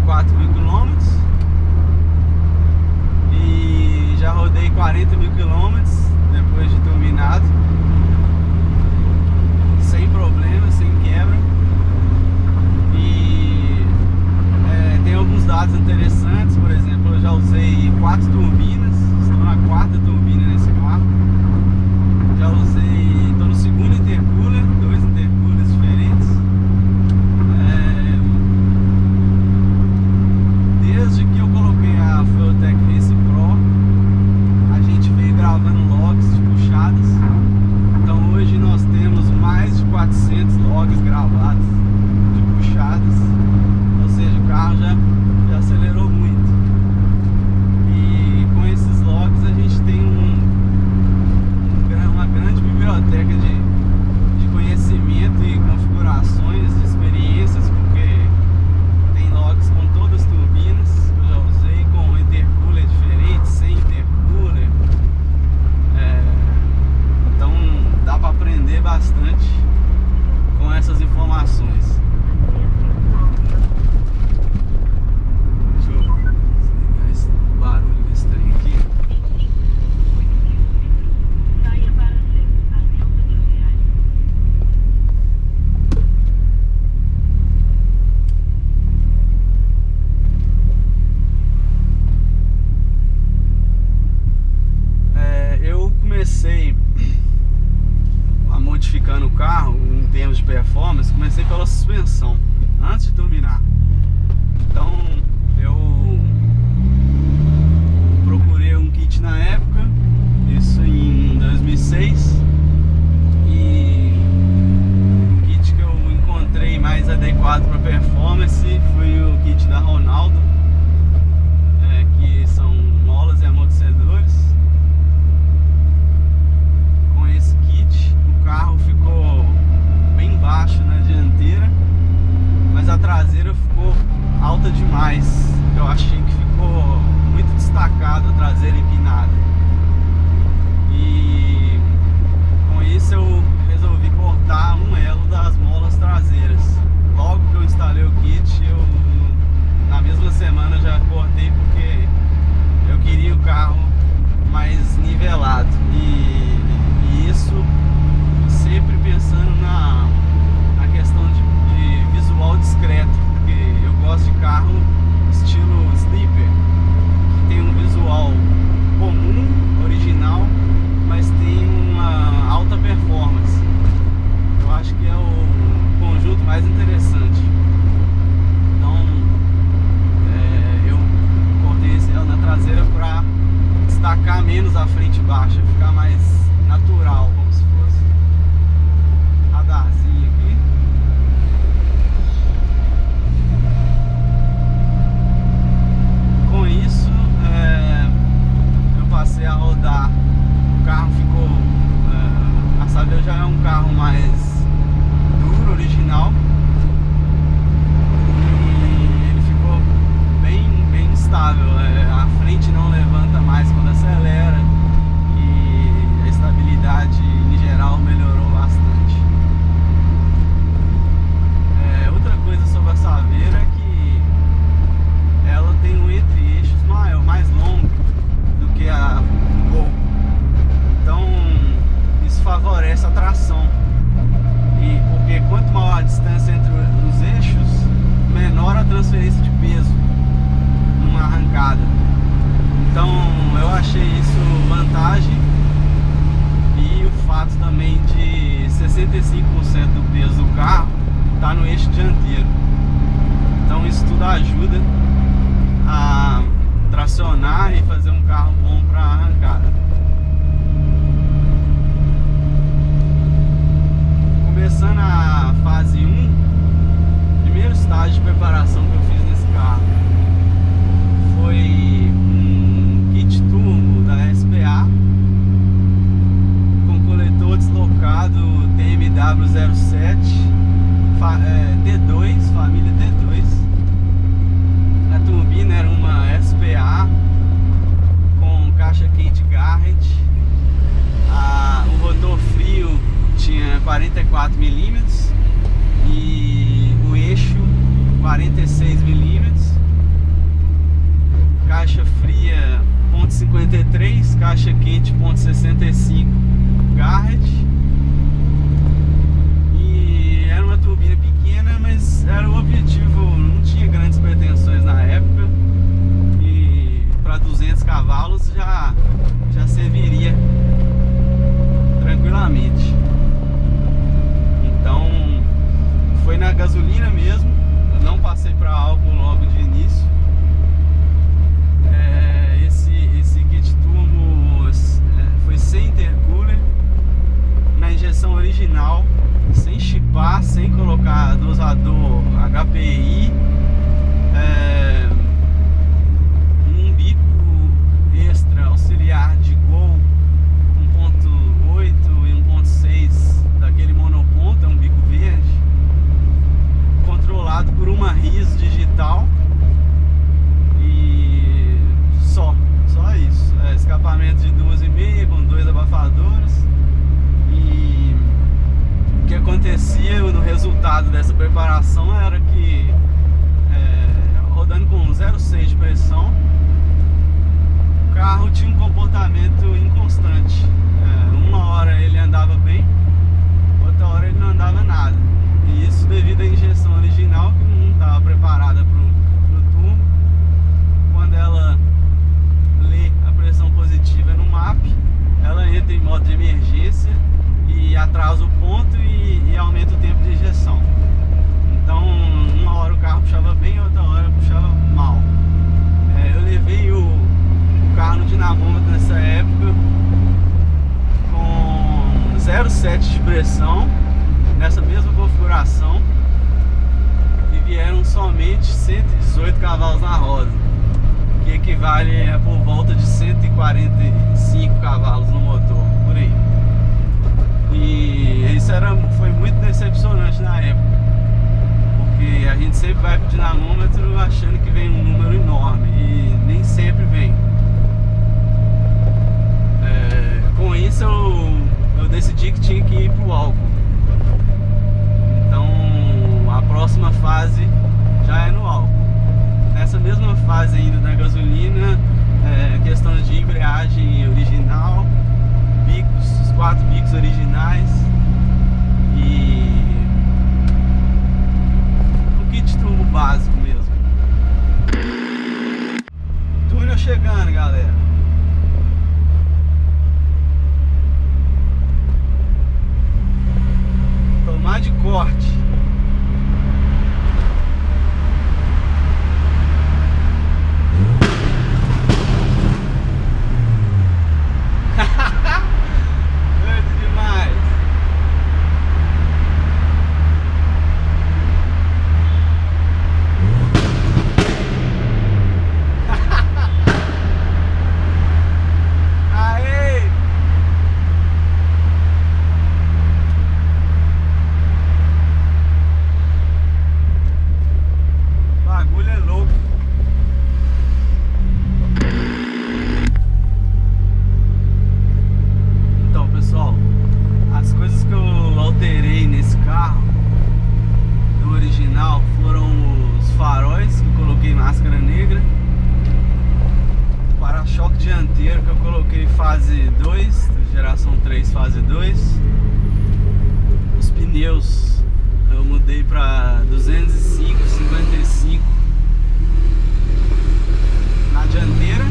4.000 quilômetros e já rodei 40.000 quilômetros depois de turbinado, sem problema, sem quebra. E tem alguns dados interessantes. Por exemplo, eu já usei 4 turbinas, estou na 4ª turbina nesse carro. Já usei, estou no 2º intercooler, 2 intercoolers diferentes. Desde que eu coloquei a Fueltech Race Pro, a gente veio gravando logs de puxadas. Então hoje nós temos mais de 400 logs gravados de puxadas. Ou seja, o carro já acelerou muito. E com esses logs a gente tem uma grande biblioteca de conhecimento e configurações, de experiências, porque tem logs com todas as turbinas. Eu já usei com intercooler diferente, sem intercooler. Então dá para aprender bastante com essas informações. Deixa eu desligar esse barulho desse trem aqui. Eu comecei modificando o carro em termos de performance. Comecei pela suspensão, antes de turbinar. Então eu procurei um kit na época, isso em 2006, e o kit que eu encontrei mais adequado para performance foi o kit da Ronaldo, que são molas e amortecedores. Com esse kit o carro ficou bem baixo na dianteira, mas a traseira ficou alta demais. Eu achei que ficou muito destacado a traseira empinada. E com isso eu resolvi cortar um elo das molas traseiras. Logo que eu instalei o kit, na mesma semana já cortei, porque eu queria o carro mais nivelado. E isso sempre pensando na questão de visual discreto, porque eu gosto de carro estilo sleeper, que tem um visual comum, original, mas tem uma alta performance. Eu acho que é o conjunto mais interessante. Então eu cortei esse elo na traseira para destacar menos a frente baixa, ficar mais natural, como se fosse. Radarzinho aqui. Com isso eu passei a rodar. O carro ficou a Saveiro já é um carro mais duro, original, e ele ficou bem estável. A frente não levanta mais quando acelera, e a estabilidade em geral melhorou bastante. Outra coisa sobre a Saveiro é que ela tem um entre-eixos mais longo do que a Gol. Então isso favorece a tração, e porque quanto maior a distância entre os eixos, menor a transferência de peso numa arrancada. Então eu achei isso vantagem, e o fato também de 65% do peso do carro está no eixo dianteiro. Então isso tudo ajuda a tracionar e fazer um carro bom para arrancada. Começando a fase 1, primeiro estágio de preparação que eu fiz nesse carro foi um kit turbo da SPA com coletor deslocado TMW07 T2, família T2. A turbina era uma SPA com caixa quente Garrett. O rotor frio tinha 44 mm e o eixo 46 mm. caixa fria 0,53, caixa quente 0,65 Garrett. E era uma turbina pequena, mas era o objetivo, não tinha grandes pretensões na época. E para 200 cavalos já serviria tranquilamente. Então foi na gasolina mesmo, eu não passei para álcool logo de início. Esse kit turbo foi sem intercooler, na injeção original, sem chipar, sem colocar dosador HPI, um bico extra auxiliar de Gol 1.8 e 1.6 daquele monoponto, é um bico verde, controlado por uma RIS digital. E só isso, escapamento de 2,5 com 2 abafadores. E o que acontecia no resultado dessa preparação era que rodando com 0,6 de pressão, o carro tinha um comportamento inconstante. Uma hora ele andava bem, outra hora ele não andava nada. E isso devido à injeção original, que não estava preparada para o turbo. Quando ela lê a pressão positiva no MAP, ela entra em modo de emergência e atrasa o ponto e aumenta o tempo de injeção. Então, uma hora o carro puxava bem, outra hora puxava mal. Eu levei o carro no dinamômetro nessa época com 0,7 de pressão, nessa mesma configuração, e vieram somente 118 cavalos na roda, que equivale a por volta de 145 cavalos no motor, por aí. E isso foi muito decepcionante na época, porque a gente sempre vai pro dinamômetro achando que vem um número enorme, e nem sempre vem. Com isso eu decidi que tinha que ir pro álcool. Então a próxima fase já é no álcool. Nessa mesma fase ainda da gasolina, questão de embreagem original, bicos, os 4 bicos originais e o kit turbo básico mesmo. Túnel chegando, galera. Tomar de corte. Doido demais. Aê! O bagulho é louco. Então, pessoal, as coisas que eu alterei nesse carro do original foram os faróis, que eu coloquei máscara negra, o para-choque dianteiro, que eu coloquei fase 2, geração 3 fase 2, os pneus eu mudei para 205, 55 na dianteira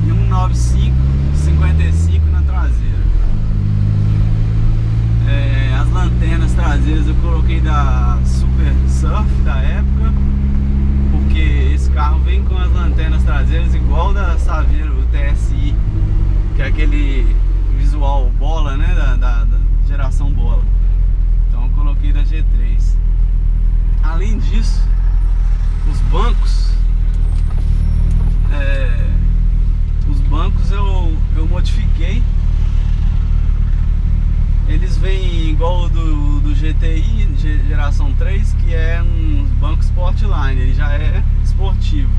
e 195, 55 na traseira. As lanternas traseiras eu coloquei da Super Surf da época, porque esse carro vem com as lanternas traseiras igual da Saveiro TSI, que é aquele visual bola, né, da geração bola. Então eu coloquei da G3. Além disso, os bancos eu modifiquei. Eles vêm igual do GTI, geração 3, que é um banco Sportline, ele já é esportivo.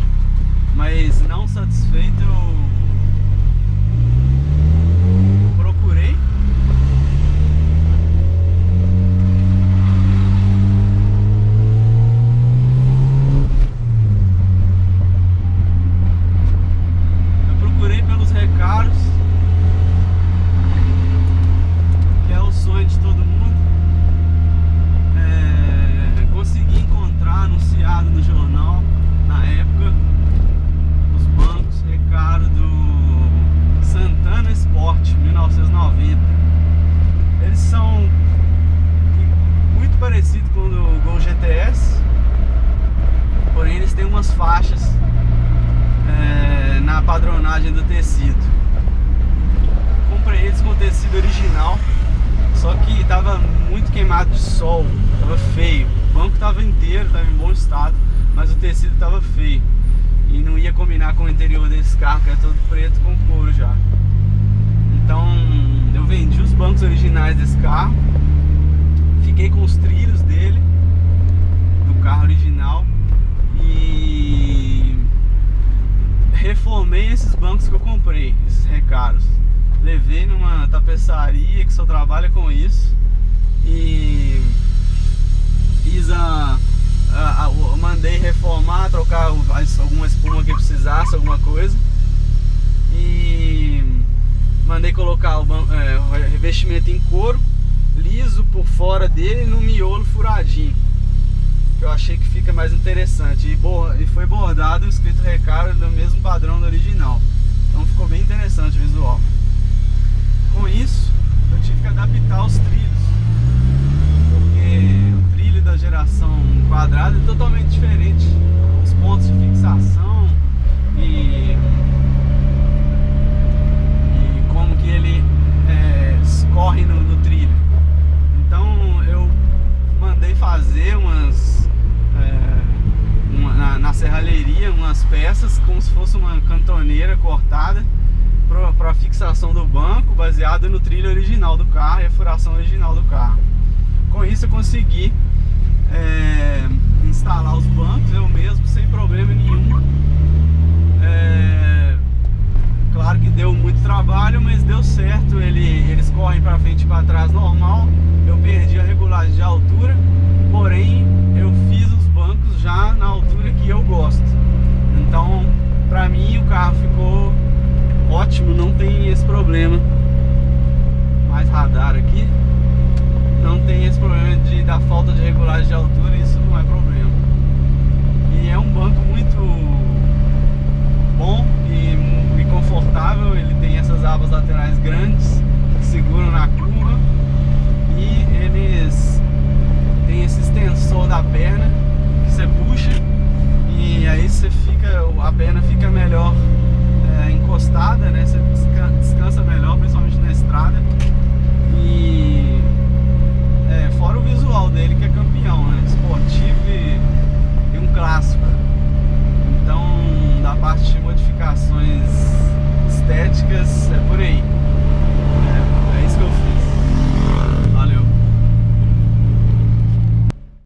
Mas não satisfeito, eu procurei faixas na padronagem do tecido. Comprei eles com tecido original, só que tava muito queimado de sol, tava feio. O banco tava inteiro, tava em bom estado, mas o tecido tava feio e não ia combinar com o interior desse carro, que é todo preto com couro já. Então eu vendi os bancos originais desse carro, fiquei com os trilhos dele, do carro original, e reformei esses bancos que eu comprei, esses recaros. Levei numa tapeçaria que só trabalha com isso e fiz mandei reformar, trocar alguma espuma que precisasse, alguma coisa, e mandei colocar o revestimento em couro liso por fora dele, no miolo furadinho, que eu achei que fica mais interessante, e foi bordado escrito recaro do mesmo padrão do original, então ficou bem interessante o visual. Com isso eu tive que adaptar os trilhos, porque o trilho da geração quadrada é totalmente diferente, os pontos de fixação e como que ele escorre no trilho. Então eu mandei fazer na serralheria umas peças como se fosse uma cantoneira cortada para fixação do banco, baseado no trilho original do carro e a furação original do carro. Com isso eu consegui instalar os bancos eu mesmo, sem problema nenhum. Claro que deu muito trabalho, mas deu certo. Eles correm para frente e para trás normal. Eu perdi a regulagem de altura, porém eu fiz os bancos já na altura que eu gosto. Então para mim o carro ficou ótimo, não tem esse problema. Mais radar aqui, não tem esse problema da falta de regulagem de altura, isso não é problema. E é um banco muito bom e confortável, ele tem essas abas laterais grandes que seguram na curva, e eles têm esse extensor da perna que você puxa e aí a perna fica melhor encostada, né? Você descansa melhor.